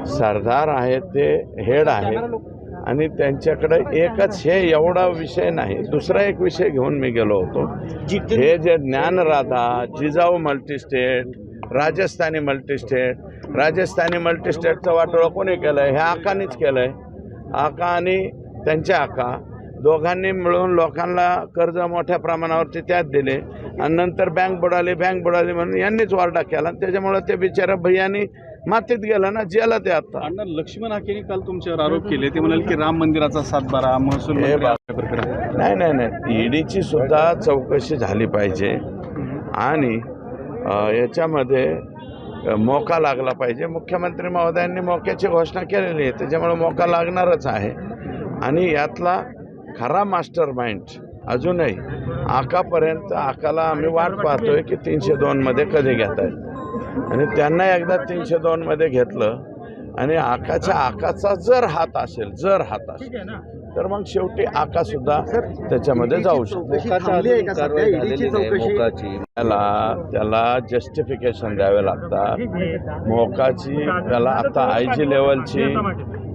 सरदार आहेत ते हेड आहेत आणि त्यांच्याकडे एकच हे एवढा विषय नाही. दुसरा एक विषय घेऊन मी गेलो होतो. हे जे ज्ञानराधा, जिजाऊ मल्टीस्टेट, राजस्थानी मल्टीस्टेटचं वाटोळं कोणी केलं आहे? हे आकानीच केलं आहे. आका आणि त्यांचे आका दोघांनी मिळून लोकांना कर्ज मोठ्या प्रमाणावरती त्यात दिले आणि नंतर बँक बुडाली म्हणून यांनीच वारडा केला. त्याच्यामुळे ते बिचारा भैयानी मातीत गेलं ना, जेला ते आता. अण्णा लक्ष्मण हाकेने काल तुमच्यावर आरोप केले. ते म्हणाले की राम मंदिराचा 7/12 महसूल नाही, ईडीची सुद्धा चौकशी झाली पाहिजे आणि याच्यामध्ये मोका लागला पाहिजे. मुख्यमंत्री महोदयांनी मोक्याची घोषणा केलेली आहे, त्याच्यामुळे मोका लागणारच आहे. आणि यातला खरा मास्टर माइंड अजूनही आकापर्यंत, आकाला आम्ही वाट पाहतोय की 302 मध्ये कधी घेत आहेत आणि त्यांना एकदा 302 मध्ये घेतलं आणि आकाचा जर हात असेल तर मग शेवटी आका सुद्धा त्याच्यामध्ये जाऊ शकतो. त्याला जस्टिफिकेशन द्यावे लागतात. मोकाची त्याला आता IG लेवलची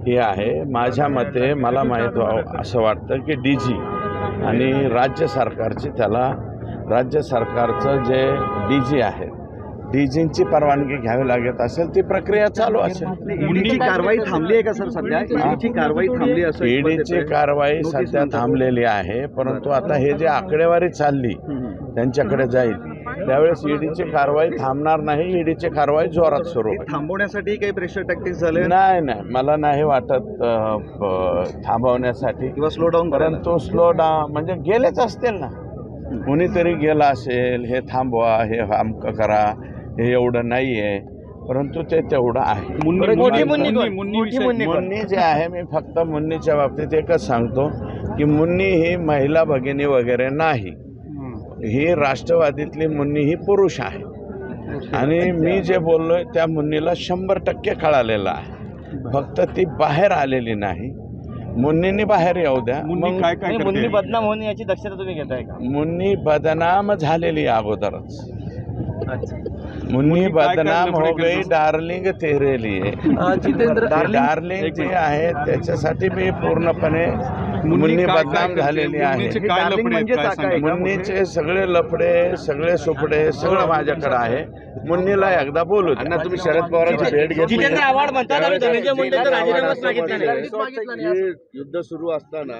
ही आहे. माझ्या मते मला माहीत व्हावं असं वाटतं की DG आणि राज्य सरकारचं जे DG आहे, DGंची परवानगी घ्यावी लागत असेल ती प्रक्रिया चालू असेल. ईडीची कारवाई थांबली आहे का सर सध्या? ईडीची कारवाई थांबली असेल? ईडीची कारवाई सध्या थांबलेली आहे, परंतु आता हे जे आकडेवारी चालली त्यांच्याकडे जाईल त्यावेळेस ईडीची कारवाई थांबणार नाही. ईडीची कारवाई जोरात सुरू होईल. थांबवण्यासाठी काही प्रेशर टॅक्टिक्स झाले? नाही, मला नाही वाटत थांबवण्यासाठी किंवा स्लो डाऊन, परंतु स्लो डाऊन म्हणजे गेलेच असतील ना. कुणीतरी गेला असेल, हे थांबवा, हे अमकं करा, हे एवढं नाही आहे, परंतु ते तेवढं आहे. मुन्नी जे आहे, मी फक्त मुन्नीच्या बाबतीत एकच सांगतो की मुन्नी ही महिला भगिनी वगैरे नाही. ही राष्ट्रवादीतली मुन्नी ही पुरुष आहे आणि मी जे बोललोय त्या मुन्नीला 100% कळालेलं आहे. फक्त ती बाहेर आलेली नाही. मुन्नींनी बाहेर येऊ द्या. मुन्नी बदनाम होणे याची दक्षता तुम्ही घेताय का? मुन्नी बदनाम झालेली अगोदरच. मुन्नी बदनाम हो गई, डार्लिंग तेरे लिए. डार्लिंग जी आहे त्याच्यासाठी मी पूर्णपणे मुन्नी बदनाम झालेली आहे. मुन्नीचे सगळे लफडे, सगळे सुपडे सगळं माझ्याकडे आहे. मुन्नीला एकदा बोलू. तुम्ही शरद पवारांची भेट घेतली? युद्ध सुरू असताना